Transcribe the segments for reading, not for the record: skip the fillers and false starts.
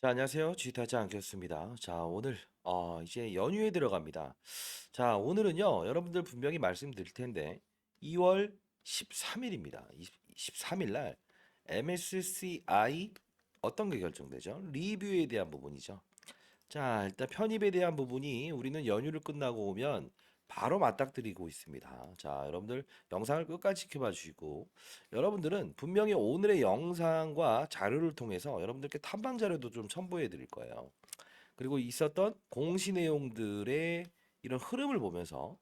자, 안녕하세요. 지타지 않겠습니다. 자, 오늘 이제 연휴에 들어갑니다. 자, 오늘은요. 여러분들 분명히 말씀드릴 텐데 2월 13일입니다. 13일 날 MSCI 어떤 게 결정되죠? 리뷰에 대한 부분이죠. 자, 일단 편입에 대한 부분이 우리는 연휴를 끝나고 오면 바로 맞닥뜨리고 있습니다. 자, 여러분들 영상을 끝까지 지켜봐 주시고 여러분들은 분명히 오늘의 영상과 자료를 통해서 여러분들께 탐방 자료도 좀 첨부해 드릴 거예요. 그리고 있었던 공시 내용들의 이런 흐름을 보면서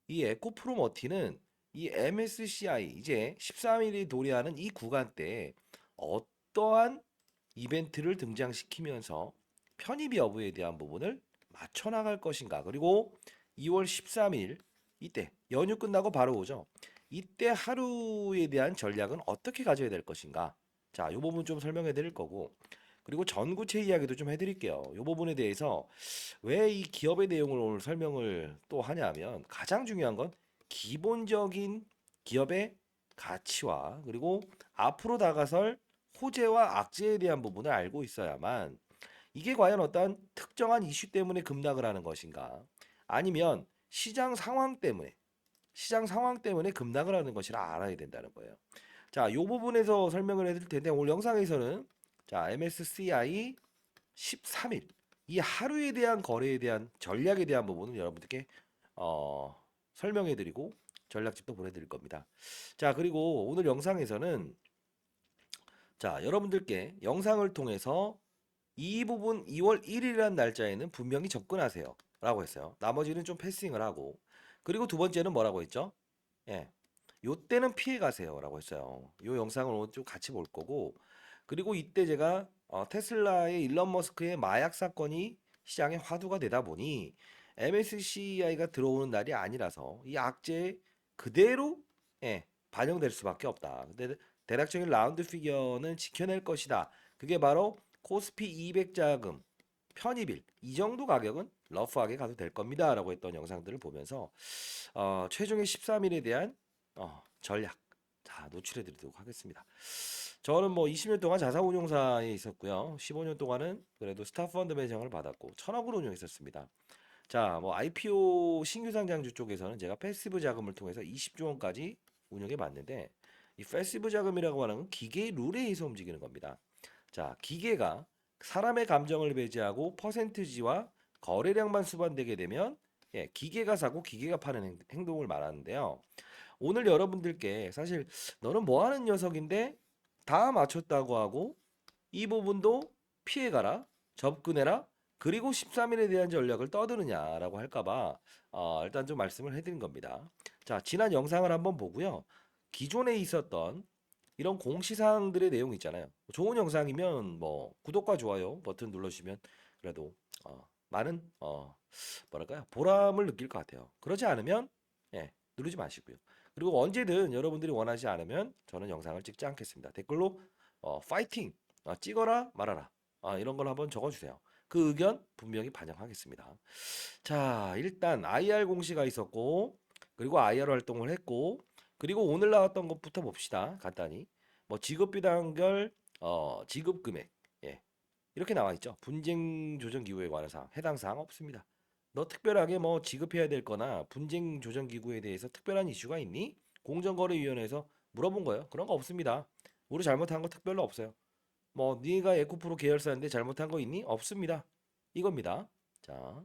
이 에코프로머티는 이 MSCI 이제 13일이 도래하는 이 구간대에 어떠한 이벤트를 등장시키면서 편입 여부에 대한 부분을 맞춰 나갈 것인가. 그리고 2월 13일 이때 연휴 끝나고 바로 오죠. 이때 하루에 대한 전략은 어떻게 가져야 될 것인가. 자, 이 부분 좀 설명해 드릴 거고. 그리고 전구체 이야기도 좀 해드릴게요. 이 부분에 대해서 왜 이 기업의 내용을 오늘 설명을 또 하냐면 가장 중요한 건 기본적인 기업의 가치와 그리고 앞으로 다가설 호재와 악재에 대한 부분을 알고 있어야만 이게 과연 어떤 특정한 이슈 때문에 급락을 하는 것인가 아니면 시장 상황 때문에 급락을 하는 것이라 알아야 된다는 거예요. 자, 이 부분에서 설명을 해드릴 텐데 오늘 영상에서는 자, MSCI 13일 이 하루에 대한 거래에 대한 전략에 대한 부분을 여러분들께 설명해 드리고 전략집도 보내드릴 겁니다. 자, 그리고 오늘 영상에서는 자, 여러분들께 영상을 통해서 이 부분 2월 1일이라는 날짜에는 분명히 접근하세요 라고 했어요. 나머지는 좀 패싱을 하고 그리고 두 번째는 뭐라고 했죠? 예, 요때는 피해 가세요 라고 했어요. 요 영상을 오늘 좀 같이 볼 거고 그리고 이때 제가 테슬라의 일론 머스크의 마약 사건이 시장에 화두가 되다 보니 MSCI가 들어오는 날이 아니라서 이 악재에 그대로 반영될 수밖에 없다. 근데 대략적인 라운드 피겨는 지켜낼 것이다. 그게 바로 코스피 200 자금 편입일 이 정도 가격은 러프하게 가도 될 겁니다라고 했던 영상들을 보면서 최종의 13일에 대한 전략 다 노출해 드리도록 하겠습니다. 저는 뭐 20년 동안 자산운용사에 있었고요. 15년 동안은 그래도 스타펀드 배정을 받았고 1,000억을 운용했었습니다. 자, 뭐 IPO 신규 상장주 쪽에서는 제가 패시브 자금을 통해서 20조 원까지 운용해 봤는데 이 패시브 자금이라고 하는 건 기계의 룰에 의해서 움직이는 겁니다. 자, 기계가 사람의 감정을 배제하고 퍼센트지와 거래량만 수반되게 되면 기계가 사고 기계가 파는 행동을 말하는데요. 오늘 여러분들께 사실 너는 뭐 하는 녀석인데 다 맞췄다고 하고 이 부분도 피해가라, 접근해라, 그리고 13일에 대한 전략을 떠드느냐라고 할까봐 일단 좀 말씀을 해드린 겁니다. 자, 지난 영상을 한번 보고요. 기존에 있었던 이런 공시사항들의 내용 있잖아요. 좋은 영상이면 뭐 구독과 좋아요 버튼 눌러주시면 그래도 많은 뭐랄까요 보람을 느낄 것 같아요. 그러지 않으면 누르지 마시고요. 그리고 언제든 여러분들이 원하지 않으면 저는 영상을 찍지 않겠습니다. 댓글로 파이팅 찍어라 말아라 이런 걸 한번 적어주세요. 그 의견 분명히 반영하겠습니다. 자, 일단 IR 공시가 있었고 그리고 IR 활동을 했고 그리고 오늘 나왔던 것부터 봅시다. 간단히 뭐 지급비 단결 지급 금액 이렇게 나와 있죠. 분쟁 조정 기구에 관한 사항 해당 사항 없습니다. 너 특별하게 뭐 지급해야 될 거나 분쟁 조정 기구에 대해서 특별한 이슈가 있니? 공정거래위원회에서 물어본 거예요. 그런 거 없습니다. 우리 잘못한 거 특별로 없어요. 뭐 네가 에코프로 계열사인데 잘못한 거 있니? 없습니다. 이겁니다. 자,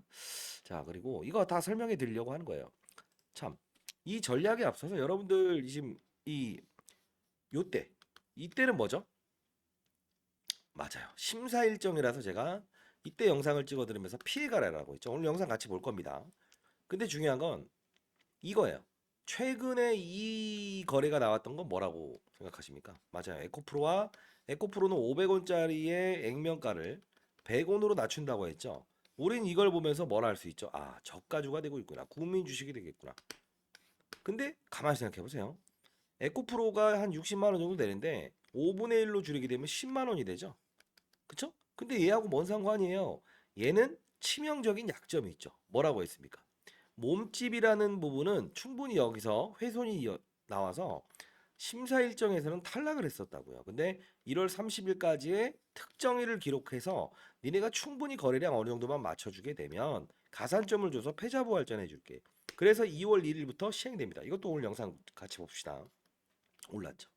자 그리고 이거 다 설명해 드리려고 하는 거예요. 참, 이 전략에 앞서서 여러분들 지금 이 요때 이때는 뭐죠? 맞아요. 심사 일정이라서 제가 이때 영상을 찍어 드리면서 피해가라라고 했죠. 오늘 영상 같이 볼 겁니다. 근데 중요한 건 이거예요. 최근에 이 거래가 나왔던 건 뭐라고 생각하십니까? 맞아요. 에코프로는 500원짜리의 액면가를 100원으로 낮춘다고 했죠. 우린 이걸 보면서 뭘 알 수 있죠? 아, 저가주가 되고 있구나. 국민 주식이 되겠구나. 근데 가만히 생각해 보세요. 에코프로가 한 60만 원 정도 되는데 5분의 1로 줄이게 되면 10만 원이 되죠. 그쵸? 근데 얘하고 뭔 상관이에요? 얘는 치명적인 약점이 있죠. 뭐라고 했습니까? 몸집이라는 부분은 충분히 여기서 훼손이 나와서 심사 일정에서는 탈락을 했었다고요. 근데 1월 30일까지의 특정일을 기록해서 니네가 충분히 거래량 어느 정도만 맞춰주게 되면 가산점을 줘서 패자부활전 해줄게. 그래서 2월 1일부터 시행됩니다. 이것도 오늘 영상 같이 봅시다. 올랐죠.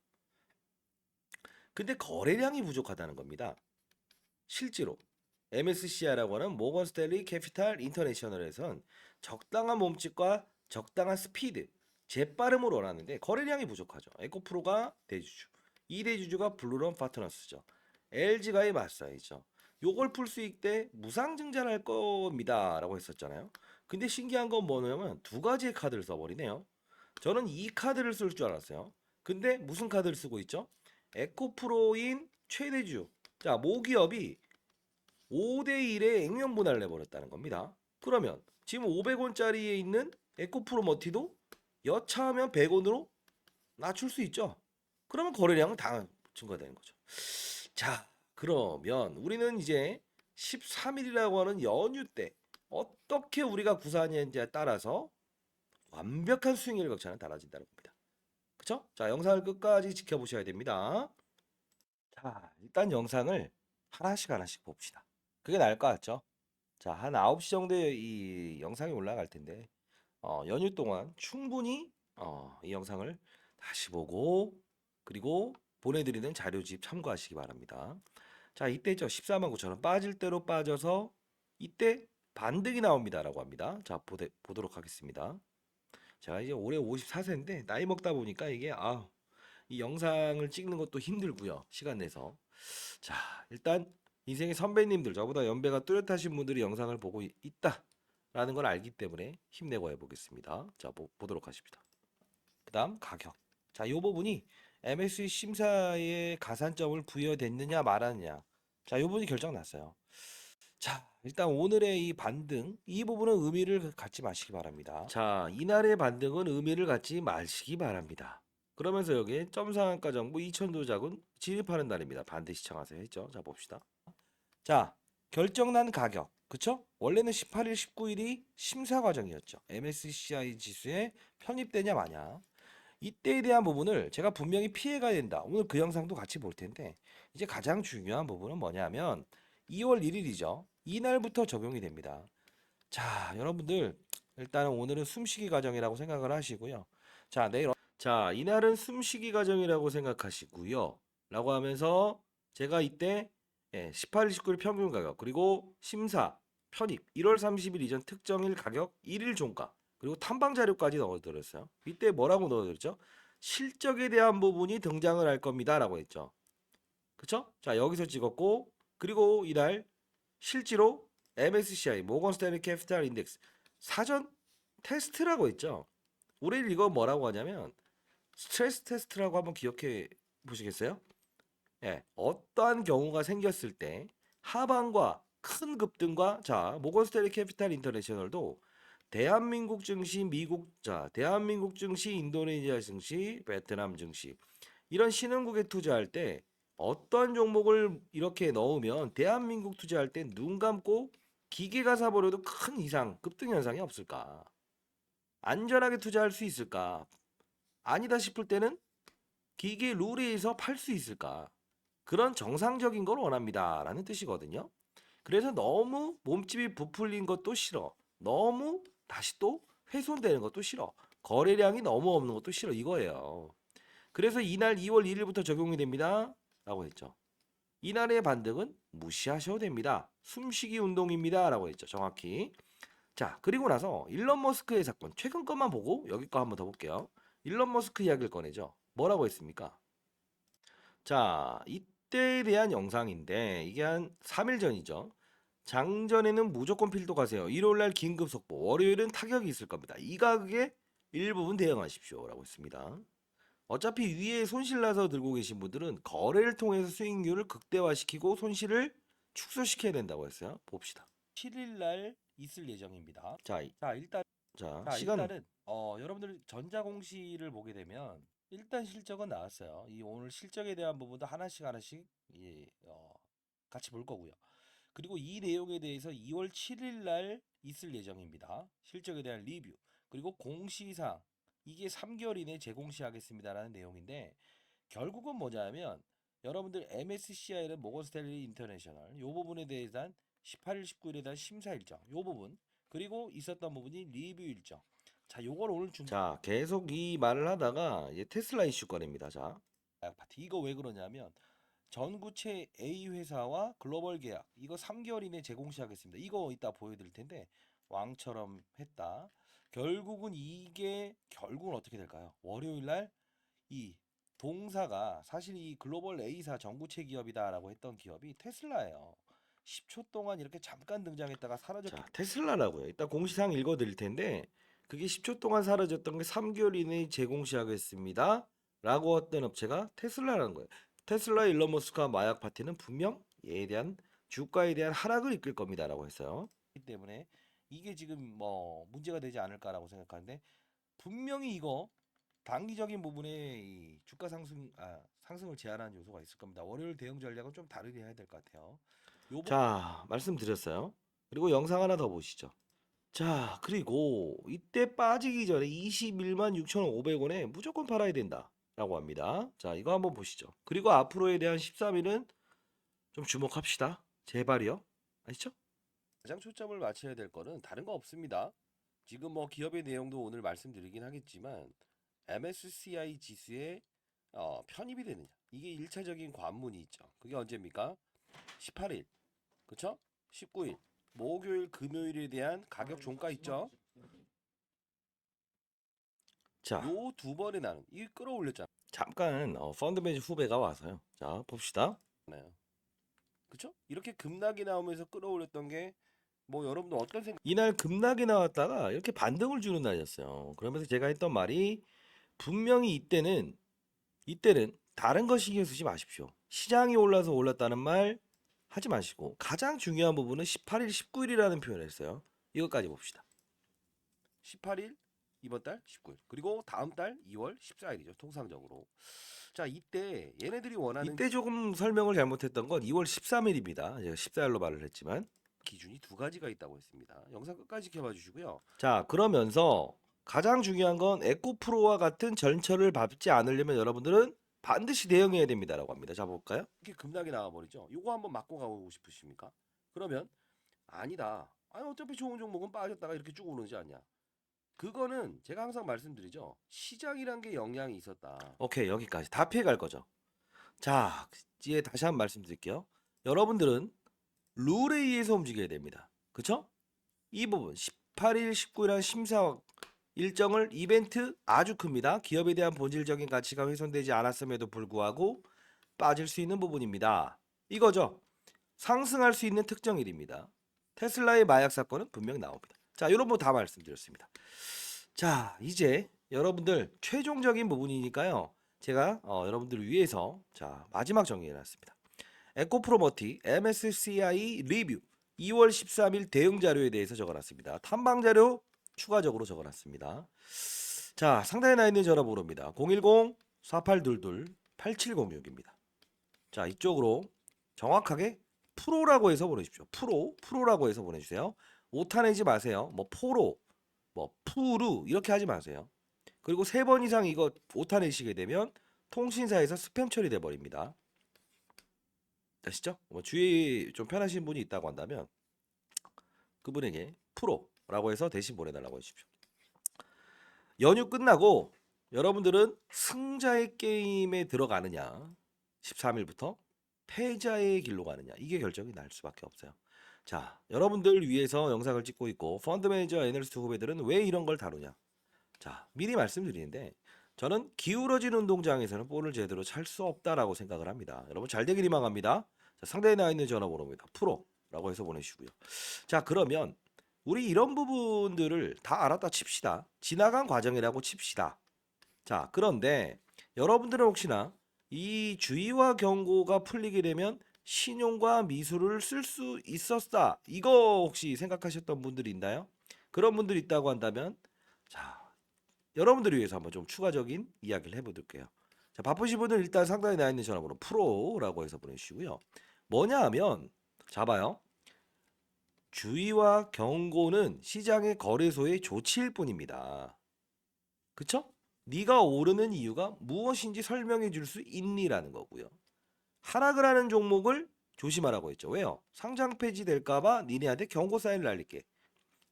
근데 거래량이 부족하다는 겁니다. 실제로 MSCI라고 하는 모건 스탠리 캐피탈 인터내셔널에선 적당한 몸집과 적당한 스피드, 재빠름을 원하는데 거래량이 부족하죠. 에코프로가 대주주, 2대주주가 블루런 파트너스죠. LG가의 맞사이죠. 요걸 풀 수 있게 무상증자를 할 겁니다 라고 했었잖아요. 근데 신기한 건 뭐냐면 두 가지의 카드를 써버리네요. 저는 이 카드를 쓸 줄 알았어요. 근데 무슨 카드를 쓰고 있죠? 에코프로인 최대주. 자, 모기업이 5대1의 액면분할을 내버렸다는 겁니다. 그러면 지금 500원짜리에 있는 에코프로 머티도 여차하면 100원으로 낮출 수 있죠. 그러면 거래량은 다 증가되는 거죠. 자, 그러면 우리는 이제 13일이라고 하는 연휴 때 어떻게 우리가 구사하느냐에 따라서 완벽한 수익률 격차는 달라진다는 겁니다. 그쵸? 자, 영상을 끝까지 지켜보셔야 됩니다. 자, 일단 영상을 하나씩 하나씩 봅시다. 그게 나을 것 같죠? 자, 한 9시 정도에 이 영상이 올라갈 텐데, 연휴 동안 충분히 이 영상을 다시 보고, 그리고 보내드리는 자료집 참고하시기 바랍니다. 자, 이때죠. 14만 9천 원 빠질 대로 빠져서 이때 반등이 나옵니다라고 합니다. 자, 보도록 하겠습니다. 제가 이제 올해 54세인데 나이 먹다 보니까 이게 이 영상을 찍는 것도 힘들고요. 시간 내서. 자, 일단 인생의 선배님들, 저보다 연배가 뚜렷하신 분들이 영상을 보고 있다라는 걸 알기 때문에 힘내고 해보겠습니다. 자, 보도록 하십니다. 그 다음 가격. 자, 이 부분이 MSCI 심사에 가산점을 부여됐느냐 말았느냐. 자, 이 부분이 결정 났어요. 자, 일단 오늘의 이 반등, 이 부분은 의미를 갖지 마시기 바랍니다. 자, 이날의 반등은 의미를 갖지 마시기 바랍니다. 그러면서 여기에 점상한가 정보 2,000도작은 진입하는 날입니다. 반드시 시청하세요 했죠. 자, 봅시다. 자, 결정난 가격. 그쵸? 원래는 18일, 19일이 심사 과정이었죠. MSCI 지수에 편입되냐 마냐. 이때에 대한 부분을 제가 분명히 피해가야 된다. 오늘 그 영상도 같이 볼 텐데 이제 가장 중요한 부분은 뭐냐면 2월 1일이죠. 이날부터 적용이 됩니다. 자, 여러분들 일단은 오늘은 숨쉬기 과정이라고 생각을 하시고요. 자, 자, 이날은 숨쉬기 과정이라고 생각하시고요. 라고 하면서 제가 이때 18일, 19일 평균 가격 그리고 심사, 편입 1월 30일 이전 특정일 가격 1일 종가 그리고 탐방 자료까지 넣어드렸어요. 이때 뭐라고 넣어드렸죠? 실적에 대한 부분이 등장을 할 겁니다. 라고 했죠. 그쵸? 자, 여기서 찍었고 그리고 이날 실제로 MSCI 모건 스탠리 캐피탈 인덱스 사전 테스트라고 했죠. 우리 이거 뭐라고 하냐면 스트레스 테스트라고 한번 기억해 보시겠어요? 예, 어떠한 경우가 생겼을 때 하방과 큰 급등과 자 모건 스탠리 캐피탈 인터내셔널도 대한민국 증시, 대한민국 증시, 인도네시아 증시, 베트남 증시 이런 신흥국에 투자할 때 어떠한 종목을 이렇게 넣으면 대한민국 투자할 때 눈 감고 기계가 사버려도 큰 이상 급등 현상이 없을까? 안전하게 투자할 수 있을까? 아니다 싶을 때는 기계 룰에 의해서 팔 수 있을까? 그런 정상적인 걸 원합니다라는 뜻이거든요. 그래서 너무 몸집이 부풀린 것도 싫어. 너무 다시 또 훼손되는 것도 싫어. 거래량이 너무 없는 것도 싫어. 이거예요. 그래서 이날 2월 1일부터 적용이 됩니다. 라고 했죠. 이날의 반등은 무시하셔도 됩니다. 숨쉬기 운동입니다. 라고 했죠. 정확히. 자, 그리고 나서 일론 머스크의 사건. 최근 것만 보고 여기 거 한번 더 볼게요. 일론 머스크 이야기를 꺼내죠. 뭐라고 했습니까? 자, 이때에 대한 영상인데 이게 한 3일 전이죠. 장전에는 무조건 필도 가세요. 일요일날 긴급 속보, 월요일은 타격이 있을 겁니다. 이 가격에 일부분 대응하십시오. 라고 했습니다. 어차피 위에 손실 나서 들고 계신 분들은 거래를 통해서 수익률을 극대화시키고 손실을 축소시켜야 된다고 했어요. 봅시다. 7일 날 있을 예정입니다. 시간은 여러분들 전자공시를 보게 되면 일단 실적은 나왔어요. 이 오늘 실적에 대한 부분도 하나씩 하나씩 같이 볼 거고요. 그리고 이 내용에 대해서 2월 7일 날 있을 예정입니다. 실적에 대한 리뷰. 그리고 공시상 이게 3개월 이내에 재공시하겠습니다라는 내용인데 결국은 뭐냐면 여러분들 MSCI는 모건 스탠리 인터내셔널 요 부분에 대해서 18일, 19일에 대한 심사 일정 요 부분 그리고 있었던 부분이 리뷰 일정. 자, 요걸 오늘 자, 계속 이 말을 하다가 이제 테슬라 이슈 꺼냅니다. 자, 파티 이거 왜 그러냐면 전구체 A 회사와 글로벌 계약 이거 3개월 이내 제공 시작했습니다. 이거 이따 보여드릴 텐데 왕처럼 했다. 결국은 이게 결국은 어떻게 될까요? 월요일 날 이 동사가 사실 이 글로벌 A사 전구체 기업이다라고 했던 기업이 테슬라예요. 10초 동안 이렇게 잠깐 등장했다가 사라졌기. 자, 테슬라라고요. 이따 공시사항 읽어드릴 텐데 그게 10초 동안 사라졌던 게 3개월 이내에 제공 시작했습니다. 라고 했던 업체가 테슬라라는 거예요. 테슬라 일론 머스크와 마약 파티는 분명 얘에 대한 주가에 대한 하락을 이끌 겁니다라고 했어요. 그렇기 때문에 이게 지금 뭐 문제가 되지 않을까라고 생각하는데 분명히 이거 단기적인 부분에 이 주가 상승을 제한하는 요소가 있을 겁니다. 월요일 대응 전략은 좀 다르게 해야 될 것 같아요. 자, 말씀드렸어요. 그리고 영상 하나 더 보시죠. 자, 그리고 이때 빠지기 전에 21만 6,500원에 무조건 팔아야 된다라고 합니다. 자, 이거 한번 보시죠. 그리고 앞으로에 대한 13일은 좀 주목합시다. 제발이요. 아시죠? 가장 초점을 맞춰야 될 거는 다른 거 없습니다. 지금 뭐 기업의 내용도 오늘 말씀드리긴 하겠지만 MSCI 지수에 편입이 되느냐. 이게 1차적인 관문이 있죠. 그게 언제입니까? 18일. 그쵸? 19일. 목요일, 금요일에 대한 가격 종가 있죠? 자, 요 두 번에 나는 이 끌어올렸잖아. 잠깐 펀드 매니저 후배가 와서요. 자, 봅시다. 네. 그쵸? 이렇게 급락이 나오면서 끌어올렸던 게 뭐 여러분도 어떤 생각? 이날 급락이 나왔다가 이렇게 반등을 주는 날이었어요. 그러면서 제가 했던 말이 분명히 이때는 다른 거 신경 쓰지 마십시오. 시장이 올라서 올랐다는 말 하지 마시고 가장 중요한 부분은 18일, 19일이라는 표현을 했어요. 이것까지 봅시다. 18일 이번 달 19일 그리고 다음 달 2월 14일이죠. 통상적으로. 자, 이때 얘네들이 원하는 이때 조금 설명을 잘못했던 건 2월 13일입니다. 제가 14일로 말을 했지만 기준이 두 가지가 있다고 했습니다. 영상 끝까지 지켜봐 주시고요. 자, 그러면서 가장 중요한 건 에코프로와 같은 전철을 밟지 않으려면 여러분들은 반드시 대응해야 됩니다라고 합니다. 자, 볼까요? 이렇게 급락이 나와버리죠. 요거 한번 맞고 가고 싶으십니까? 그러면 아니다. 아니 어차피 좋은 종목은 빠졌다가 이렇게 쭉 오르지 않냐. 그거는 제가 항상 말씀드리죠. 시장이란 게 영향이 있었다. 오케이, 여기까지 다 피해갈 거죠. 자, 이제 다시 한번 말씀드릴게요. 여러분들은 룰에 의해서 움직여야 됩니다. 그쵸? 이 부분 18일, 19일한 심사 일정을 이벤트 아주 큽니다. 기업에 대한 본질적인 가치가 훼손되지 않았음에도 불구하고 빠질 수 있는 부분입니다. 이거죠. 상승할 수 있는 특정일입니다. 테슬라의 마약 사건은 분명히 나옵니다. 자, 이런 거 다 말씀드렸습니다. 자, 이제 여러분들 최종적인 부분이니까요. 제가 여러분들을 위해서 자, 마지막 정리해놨습니다. 에코프로머티 MSCI 리뷰 2월 13일 대응 자료에 대해서 적어놨습니다. 탐방 자료 추가적으로 적어놨습니다. 자, 상단에 나 있는 전화번호입니다. 010-4822-8706입니다. 자, 이쪽으로 정확하게 프로라고 해서 보내십시오. 프로라고 해서 보내주세요. 오타 내지 마세요. 뭐 포로, 뭐 푸르 이렇게 하지 마세요. 그리고 3번 이상 이거 오타 내시게 되면 통신사에서 스팸 처리돼 버립니다. 아시죠? 뭐 주의 좀 편하신 분이 있다고 한다면 그분에게 프로라고 해서 대신 보내달라고 해주십시오. 연휴 끝나고 여러분들은 승자의 게임에 들어가느냐 13일부터 패자의 길로 가느냐 이게 결정이 날 수밖에 없어요. 자, 여러분들 위해서 영상을 찍고 있고 펀드 매니저 애널리스트 후배들은 왜 이런 걸 다루냐. 자, 미리 말씀드리는데 저는 기울어진 운동장에서는 볼을 제대로 찰 수 없다라고 생각을 합니다. 여러분 잘 되길 희망합니다. 자, 상단에 나와 있는 전화번호입니다. 프로라고 해서 보내주시고요. 자, 그러면 우리 이런 부분들을 다 알았다 칩시다. 지나간 과정이라고 칩시다. 자, 그런데 여러분들은 혹시나 이 주의와 경고가 풀리게 되면 신용과 미수를 쓸 수 있었다. 이거 혹시 생각하셨던 분들이 있나요? 그런 분들이 있다고 한다면 자, 여러분들을 위해서 한번 좀 추가적인 이야기를 해볼게요. 자, 바쁘신 분들 일단 상단에 나 있는 전화번호 프로라고 해서 보내주시고요. 뭐냐 하면 잡아요. 주의와 경고는 시장의 거래소의 조치일 뿐입니다. 그쵸? 네가 오르는 이유가 무엇인지 설명해 줄 수 있니라는 거고요. 하락을 하는 종목을 조심하라고 했죠. 왜요? 상장 폐지될까봐 니네한테 경고 사인을 날릴게.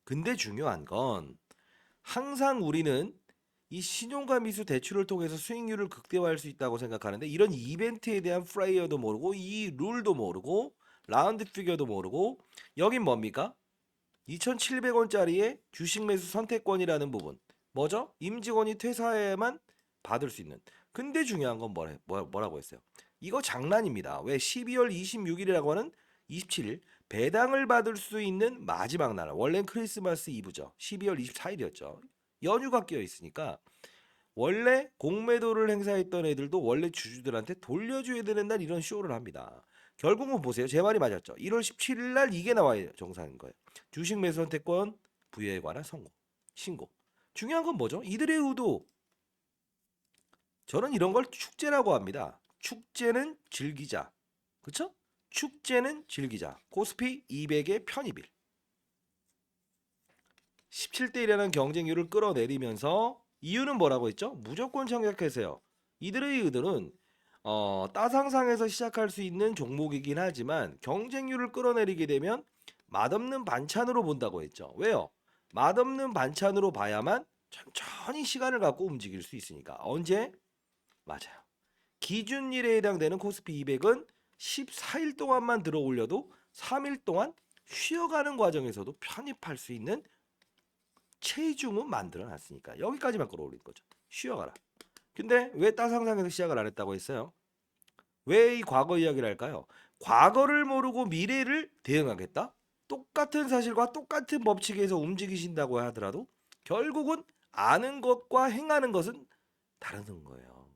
근데 중요한 건 항상 우리는 이 신용과 미수 대출을 통해서 수익률을 극대화할 수 있다고 생각하는데 이런 이벤트에 대한 플레이어도 모르고 이 룰도 모르고 라운드 피겨도 모르고 여긴 뭡니까? 2,700원짜리의 주식 매수 선택권이라는 부분. 뭐죠? 임직원이 퇴사해야만 받을 수 있는. 근데 중요한 건 뭐라고 했어요? 이거 장난입니다. 왜 12월 26일이라고 하는 27일 배당을 받을 수 있는 마지막 날. 원래는 크리스마스 이브죠. 12월 24일이었죠. 연휴가 끼어 있으니까 원래 공매도를 행사했던 애들도 원래 주주들한테 돌려줘야 되는 날 이런 쇼를 합니다. 결국은 보세요. 제 말이 맞았죠. 1월 17일 날 이게 나와야 정상인 거예요. 주식 매수 선택권 부여에 관한 신고. 중요한 건 뭐죠? 이들의 의도. 저는 이런 걸 축제라고 합니다. 축제는 즐기자. 그쵸? 축제는 즐기자. 코스피 200의 편입일. 17대 1이라는 경쟁률을 끌어내리면서 이유는 뭐라고 했죠? 무조건 청약하세요. 이들의 의도는 따상상에서 시작할 수 있는 종목이긴 하지만 경쟁률을 끌어내리게 되면 맛없는 반찬으로 본다고 했죠. 왜요? 맛없는 반찬으로 봐야만 천천히 시간을 갖고 움직일 수 있으니까. 언제? 맞아요. 기준일에 해당되는 코스피 200은 14일 동안만 들어 올려도 3일 동안 쉬어가는 과정에서도 편입할 수 있는 체중은 만들어 놨으니까 여기까지만 끌어올린 거죠. 쉬어가라. 근데 왜 따상상에서 시작을 안 했다고 했어요? 왜 이 과거 이야기를 할까요? 과거를 모르고 미래를 대응하겠다? 똑같은 사실과 똑같은 법칙에서 움직이신다고 하더라도 결국은 아는 것과 행하는 것은 다른 거예요.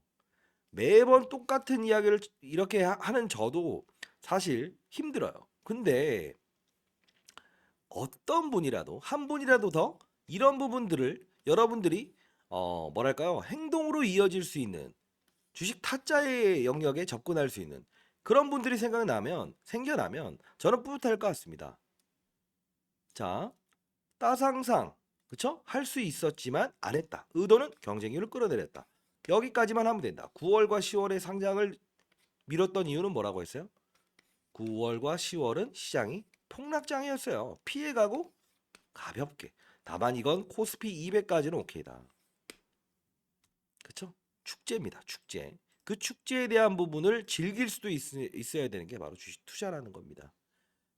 매번 똑같은 이야기를 이렇게 하는 저도 사실 힘들어요. 근데 어떤 분이라도 한 분이라도 더 이런 부분들을 여러분들이 뭐랄까요? 행동으로 이어질 수 있는 주식 타짜의 영역에 접근할 수 있는 그런 분들이 생겨나면 저는 뿌듯할 것 같습니다. 자, 따상상 그쵸? 할 수 있었지만 안 했다. 의도는 경쟁률을 끌어내렸다. 여기까지만 하면 된다. 9월과 10월에 상장을 미뤘던 이유는 뭐라고 했어요? 9월과 10월은 시장이 폭락장이었어요. 피해가고 가볍게. 다만 이건 코스피 200까지는 오케이다. 그쵸? 축제입니다. 축제. 그 축제에 대한 부분을 즐길 수도 있어야 되는 게 바로 주식 투자라는 겁니다.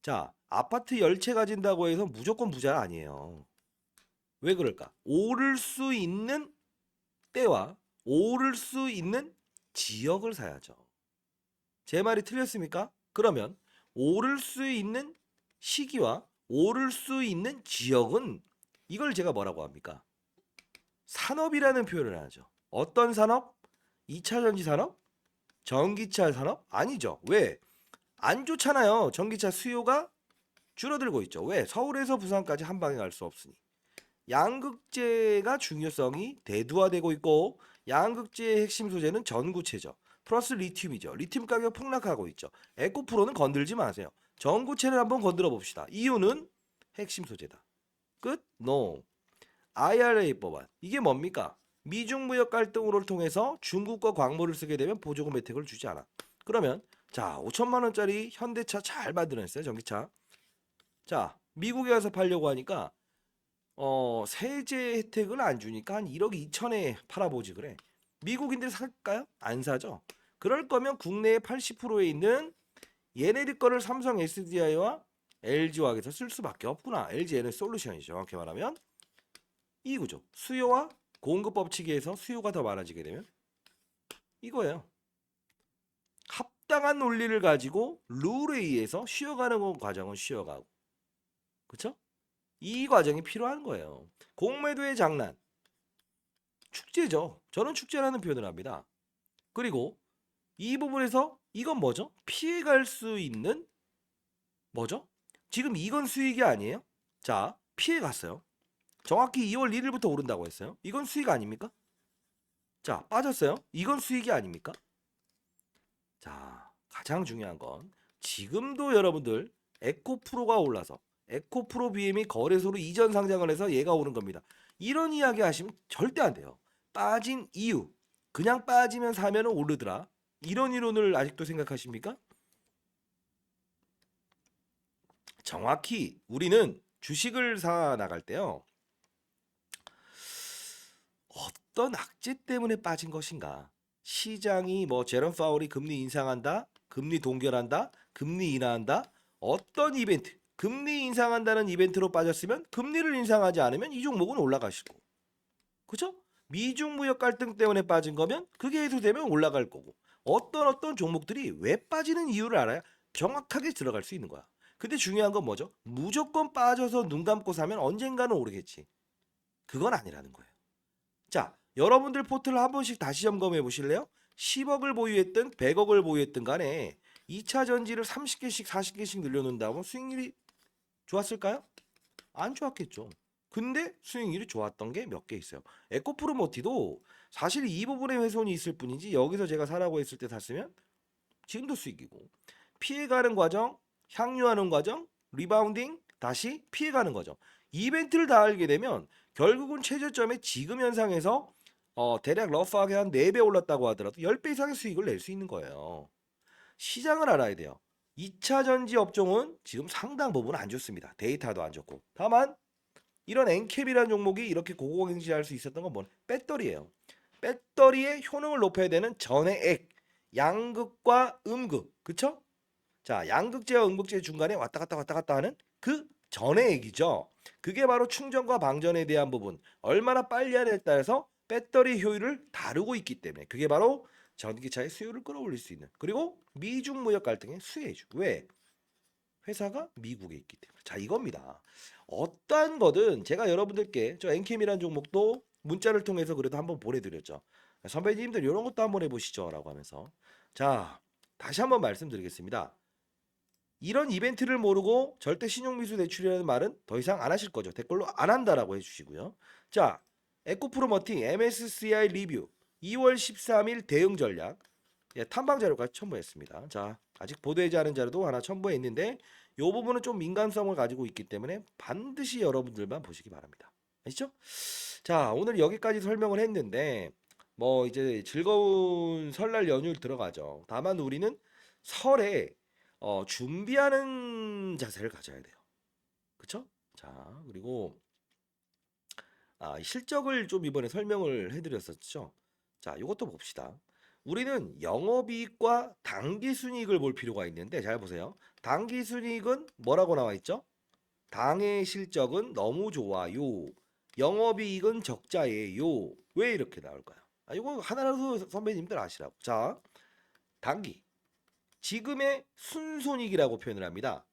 자, 아파트 10채 가진다고 해서 무조건 부자 아니에요. 왜 그럴까? 오를 수 있는 때와 오를 수 있는 지역을 사야죠. 제 말이 틀렸습니까? 그러면 오를 수 있는 시기와 오를 수 있는 지역은 이걸 제가 뭐라고 합니까? 산업이라는 표현을 하죠. 어떤 산업? 2차 전지 산업? 전기차 산업? 아니죠. 왜? 안 좋잖아요. 전기차 수요가 줄어들고 있죠. 왜? 서울에서 부산까지 한 방에 갈 수 없으니. 양극재가 중요성이 대두화되고 있고 양극재의 핵심 소재는 전구체죠. 플러스 리튬이죠. 리튬 가격 폭락하고 있죠. 에코프로는 건들지 마세요. 전구체를 한번 건드려 봅시다. 이유는 핵심 소재다. 끝? No. IRA 법안. 이게 뭡니까? 미중 무역 갈등을 통해서 중국과 광물을 쓰게 되면 보조금 혜택을 주지 않아. 그러면 자 5천만 원짜리 현대차 잘 만들어냈어요. 전기차. 자 미국에 가서 팔려고 하니까 세제 혜택을 안 주니까 한 1억 2천에 팔아보지 그래. 미국인들이 살까요? 안 사죠. 그럴 거면 국내에 80%에 있는 얘네들 거를 삼성 SDI와 LG화학에서 쓸 수밖에 없구나. LG 에너지 솔루션이죠. 정확히 말하면 이 구조. 수요와 공급 법칙에서 수요가 더 많아지게 되면 이거예요. 합당한 논리를 가지고 룰에 의해서 쉬어가는 과정은 쉬어가고. 그쵸? 이 과정이 필요한 거예요. 공매도의 장난. 축제죠. 저는 축제라는 표현을 합니다. 그리고 이 부분에서 이건 뭐죠? 피해갈 수 있는 뭐죠? 지금 이건 수익이 아니에요? 자, 피해갔어요. 정확히 2월 1일부터 오른다고 했어요. 이건 수익 아닙니까? 자, 빠졌어요. 이건 수익이 아닙니까? 자, 가장 중요한 건 지금도 여러분들 에코프로가 올라서 에코프로 BM이 거래소로 이전 상장을 해서 얘가 오른 겁니다. 이런 이야기 하시면 절대 안 돼요. 빠진 이유. 그냥 빠지면 사면은 오르더라. 이런 이론을 아직도 생각하십니까? 정확히 우리는 주식을 사 나갈 때요. 어떤 악재 때문에 빠진 것인가? 시장이 뭐 제롬 파월이 금리 인상한다, 금리 동결한다, 금리 인하한다, 어떤 이벤트, 금리 인상한다는 이벤트로 빠졌으면 금리를 인상하지 않으면 이 종목은 올라가시고, 그죠? 미중 무역 갈등 때문에 빠진 거면 그게 해소되면 올라갈 거고, 어떤 종목들이 왜 빠지는 이유를 알아야 정확하게 들어갈 수 있는 거야. 근데 중요한 건 뭐죠? 무조건 빠져서 눈 감고 사면 언젠가는 오르겠지. 그건 아니라는 거예요. 자, 여러분들 포트를 한 번씩 다시 점검해 보실래요? 10억을 보유했든 100억을 보유했든 간에 2차 전지를 30개씩 40개씩 늘려놓는다면 수익률이 좋았을까요? 안 좋았겠죠. 근데 수익률이 좋았던 게 몇 개 있어요. 에코프로모티도 사실 이 부분에 훼손이 있을 뿐이지 여기서 제가 사라고 했을 때 샀으면 지금도 수익이고, 피해가는 과정, 향유하는 과정, 리바운딩, 다시 피해가는 과정. 이벤트를 다 알게 되면 결국은 최저점의 지금 현상에서 대략 러프하게 한 4배 올랐다고 하더라도 10배 이상의 수익을 낼 수 있는 거예요. 시장을 알아야 돼요. 2차 전지 업종은 지금 상당 부분 안 좋습니다. 데이터도 안 좋고. 다만 이런 엔캡이라는 종목이 이렇게 고공행진할 수 있었던 건 뭐냐? 배터리예요. 배터리의 효능을 높여야 되는 전해 액, 양극과 음극, 그쵸? 자, 양극재와 음극재 중간에 왔다 갔다 하는 그 전해 액이죠. 그게 바로 충전과 방전에 대한 부분, 얼마나 빨리 하냐에 따라서 배터리 효율을 다루고 있기 때문에 그게 바로 전기차의 수요를 끌어올릴 수 있는, 그리고 미중 무역 갈등의 수혜주. 왜? 회사가 미국에 있기 때문에. 자, 이겁니다. 어떠한 거든 제가 여러분들께 저 엔캠이라는 종목도 문자를 통해서 그래도 한번 보내드렸죠. 선배님들 이런 것도 한번 해보시죠 라고 하면서. 자, 다시 한번 말씀드리겠습니다. 이런 이벤트를 모르고 절대 신용미수 대출이라는 말은 더 이상 안 하실 거죠. 댓글로 안 한다라고 해주시고요. 자, 에코프로머팅 MSCI 리뷰 2월 13일 대응 전략, 예, 탐방 자료까지 첨부했습니다. 자, 아직 보도되지 않은 자료도 하나 첨부해 있는데 이 부분은 좀 민감성을 가지고 있기 때문에 반드시 여러분들만 보시기 바랍니다. 아시죠? 자, 오늘 여기까지 설명을 했는데 뭐 이제 즐거운 설날 연휴를 들어가죠. 다만 우리는 설에 준비하는 자세를 가져야 돼요. 그쵸? 자, 그리고 실적을 좀 이번에 설명을 해드렸었죠. 자, 이것도 봅시다. 우리는 영업이익과 당기순이익을 볼 필요가 있는데 잘 보세요. 당기순이익은 뭐라고 나와 있죠? 당의 실적은 너무 좋아요. 영업이익은 적자예요. 왜 이렇게 나올까요? 이거 하나라도 선배님들 아시라고. 자, 당기. 지금의 순손익이라고 표현을 합니다.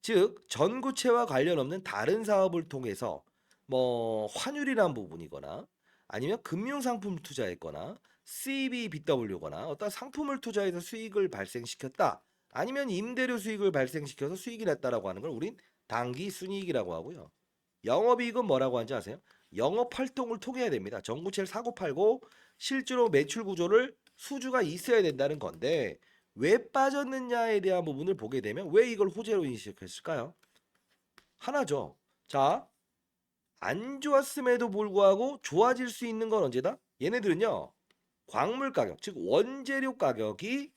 즉 전구체와 관련 없는 다른 사업을 통해서 뭐 환율이란 부분이거나 아니면 금융상품 투자했거나 CB, BW거나 어떤 상품을 투자해서 수익을 발생시켰다. 아니면 임대료 수익을 발생시켜서 수익이 났다라고 하는 걸 우린 당기순이익이라고 하고요. 영업이익은 뭐라고 하는지 아세요? 영업활동을 통해야 됩니다. 전구체를 사고팔고 실제로 매출 구조를 수주가 있어야 된다는 건데 왜 빠졌느냐에 대한 부분을 보게 되면 왜 이걸 호재로 인식했을까요? 하나죠. 자, 안 좋았음에도 불구하고 좋아질 수 있는 건 언제다? 얘네들은요. 광물 가격, 즉 원재료 가격이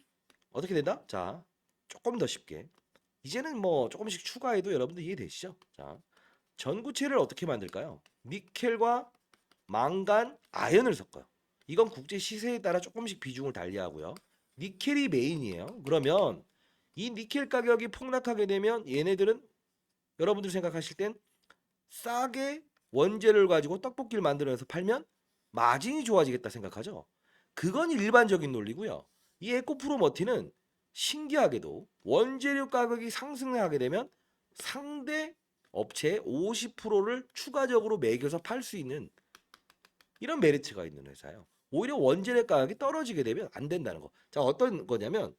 어떻게 된다? 자, 조금 더 쉽게. 이제는 뭐 조금씩 추가해도 여러분들 이해되시죠? 자, 전구체를 어떻게 만들까요? 니켈과 망간, 아연을 섞어요. 이건 국제 시세에 따라 조금씩 비중을 달리하고요. 니켈이 메인이에요. 그러면 이 니켈 가격이 폭락하게 되면 얘네들은 여러분들 생각하실 땐 싸게 원재료를 가지고 떡볶이를 만들어서 팔면 마진이 좋아지겠다 생각하죠. 그건 일반적인 논리고요. 이 에코프로머티는 신기하게도 원재료 가격이 상승하게 되면 상대 업체의 50%를 추가적으로 매겨서 팔 수 있는 이런 메리트가 있는 회사예요. 오히려 원재료 가격이 떨어지게 되면 안 된다는 거. 자, 어떤 거냐면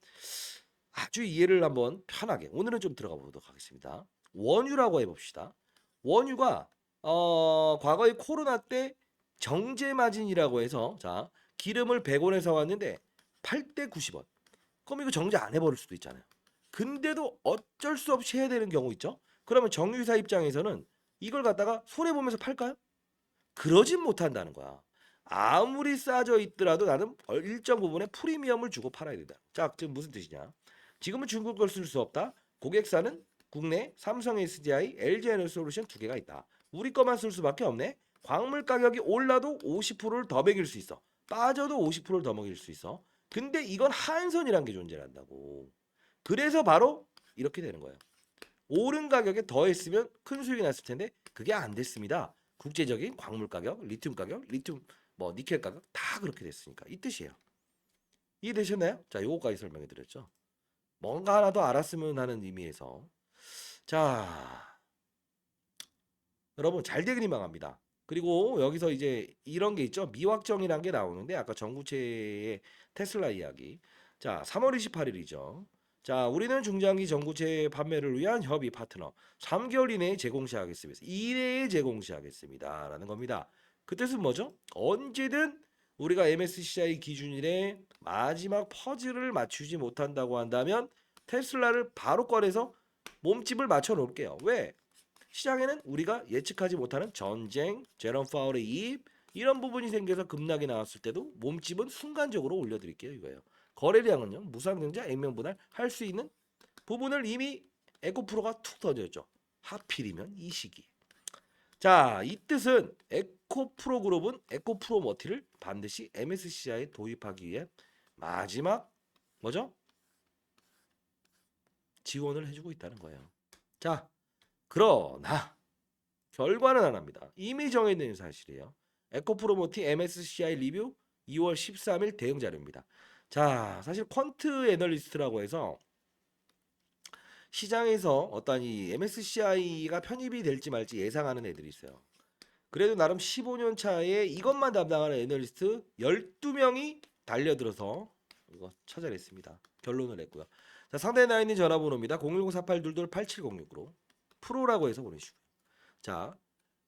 아주 이해를 한번 편하게 오늘은 좀 들어가 보도록 하겠습니다. 원유라고 해봅시다. 원유가 과거에 코로나 때 정제 마진이라고 해서 자 기름을 100원에 사왔는데 팔 때 90원. 그럼 이거 정제 안 해버릴 수도 있잖아요. 근데도 어쩔 수 없이 해야 되는 경우 있죠. 그러면 정유사 입장에서는 이걸 갖다가 손해 보면서 팔까요? 그러진 못한다는 거야. 아무리 싸져 있더라도 나는 일정 부분의 프리미엄을 주고 팔아야 된다. 자, 지금 무슨 뜻이냐? 지금은 중국 걸 쓸 수 없다. 고객사는 국내 삼성 SDI, LG 에너솔루션 두 개가 있다. 우리 거만 쓸 수밖에 없네. 광물 가격이 올라도 50%를 더 매길 수 있어. 빠져도 50%를 더 먹일 수 있어. 근데 이건 한선이란 게 존재한다고. 그래서 바로 이렇게 되는 거예요. 오른 가격에 더했으면 큰 수익이 났을 텐데 그게 안 됐습니다. 국제적인 광물 가격, 리튬 가격, 리튬 뭐 니켈 가격 다 그렇게 됐으니까 이 뜻이에요. 이해되셨나요? 자, 요거까지 설명해 드렸죠. 뭔가 하나 더 알았으면 하는 의미에서 자, 여러분 잘 되길 희망합니다. 그리고 여기서 이제 이런 게 있죠. 미확정이란 게 나오는데 아까 전구체의 테슬라 이야기. 자, 3월 28일이죠. 자, 우리는 중장기 전구체 판매를 위한 협의 파트너 3개월 이내에 제공 시하겠습니다. 이내에 제공 시하겠습니다. 라는 겁니다. 그 뜻은 뭐죠? 언제든 우리가 MSCI 기준일에 마지막 퍼즐을 맞추지 못한다고 한다면 테슬라를 바로 꺼내서 몸집을 맞춰 놓을게요. 왜? 시장에는 우리가 예측하지 못하는 전쟁, 제롬 파월의 이입 이런 부분이 생겨서 급락이 나왔을 때도 몸집은 순간적으로 올려드릴게요. 이거예요. 거래량은요. 무상증자, 액면분할 할 수 있는 부분을 이미 에코프로가 툭 던졌죠. 하필이면 이 시기. 자, 이 뜻은 에코프로 그룹은 에코프로 머티를 반드시 MSCI에 도입하기 위해 마지막 뭐죠? 지원을 해주고 있다는 거예요. 자, 그러나 결과는 안 합니다. 이미 정해진 사실이에요. 에코프로모티 MSCI 리뷰 2월 13일 대응 자료입니다. 자, 사실 퀀트 애널리스트라고 해서 시장에서 어떤 이 MSCI가 편입이 될지 말지 예상하는 애들이 있어요. 그래도 나름 15년 차에 이것만 담당하는 애널리스트 12명이 달려들어서 이거 찾아냈습니다. 결론을 냈고요. 자, 상단에 나와 있는 전화번호입니다. 010-4822-8706으로 프로라고 해서 보내주시고요. 자,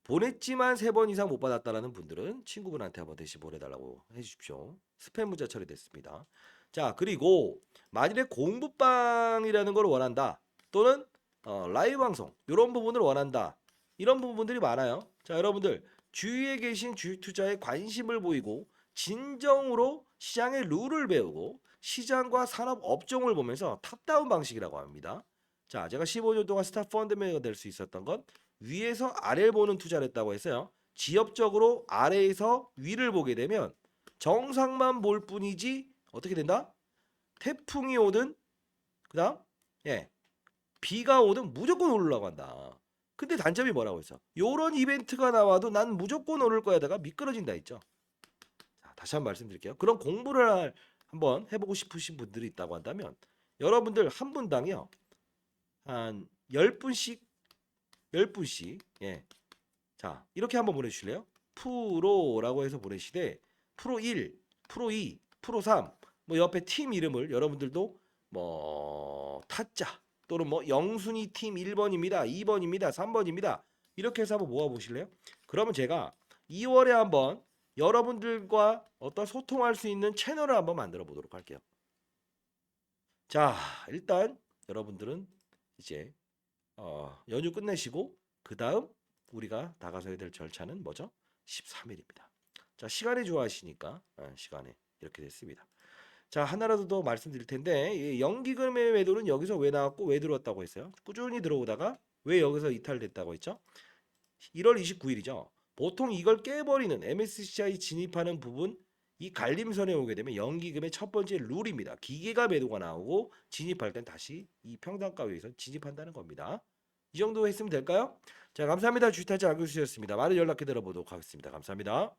보냈지만 3번 이상 못 받았다라는 분들은 친구분한테 한번 대신 보내달라고 해주십시오. 스팸 문자 처리됐습니다. 자, 그리고 만일에 공부방이라는 걸 원한다 또는 라이브 방송 이런 부분을 원한다 이런 부분들이 많아요. 자, 여러분들 주위에 계신 주식 투자에 관심을 보이고 진정으로 시장의 룰을 배우고 시장과 산업 업종을 보면서 탑다운 방식이라고 합니다. 자, 제가 15년 동안 스타 펀드매니저가 될 수 있었던 건 위에서 아래를 보는 투자를 했다고 했어요. 지엽적으로 아래에서 위를 보게 되면 정상만 볼 뿐이지 어떻게 된다? 태풍이 오든 그다음 비가 오든 무조건 오르려고 한다. 근데 단점이 뭐라고 했어? 요런 이벤트가 나와도 난 무조건 오를 거야다가 미끄러진다 했죠. 자, 다시 한번 말씀드릴게요. 그런 공부를 한번 해보고 싶으신 분들이 있다고 한다면 여러분들 한 분당요 한 10분씩 자, 이렇게 한번 보내주실래요? 프로라고 해서 보내시되 프로 1, 프로 2, 프로 3, 뭐 옆에 팀 이름을 여러분들도 뭐 타짜 또는 뭐 영순이 팀 1번입니다, 2번입니다, 3번입니다. 이렇게 해서 한번 모아 보실래요? 그러면 제가 2월에 한번 여러분들과 어떤 소통할 수 있는 채널을 한번 만들어 보도록 할게요. 자, 일단 여러분들은 이제 연휴 끝내시고 그 다음 우리가 나가서야 될 절차는 뭐죠? 13일입니다. 자, 시간이 좋아하시니까 시간에 이렇게 됐습니다. 자, 하나라도 더 말씀드릴 텐데 이 연기금의 매도는 여기서 왜 나왔고 왜 들어왔다고 했어요? 꾸준히 들어오다가 왜 여기서 이탈됐다고 했죠? 1월 29일이죠. 보통 이걸 깨버리는 MSCI 진입하는 부분 이 갈림선에 오게 되면 연기금의 첫 번째 룰입니다. 기계가 매도가 나오고 진입할 땐 다시 이 평단가 위에서 진입한다는 겁니다. 이 정도 했으면 될까요? 자, 감사합니다. 주식타자 안교수였습니다. 많은 연락해 들어보도록 하겠습니다. 감사합니다.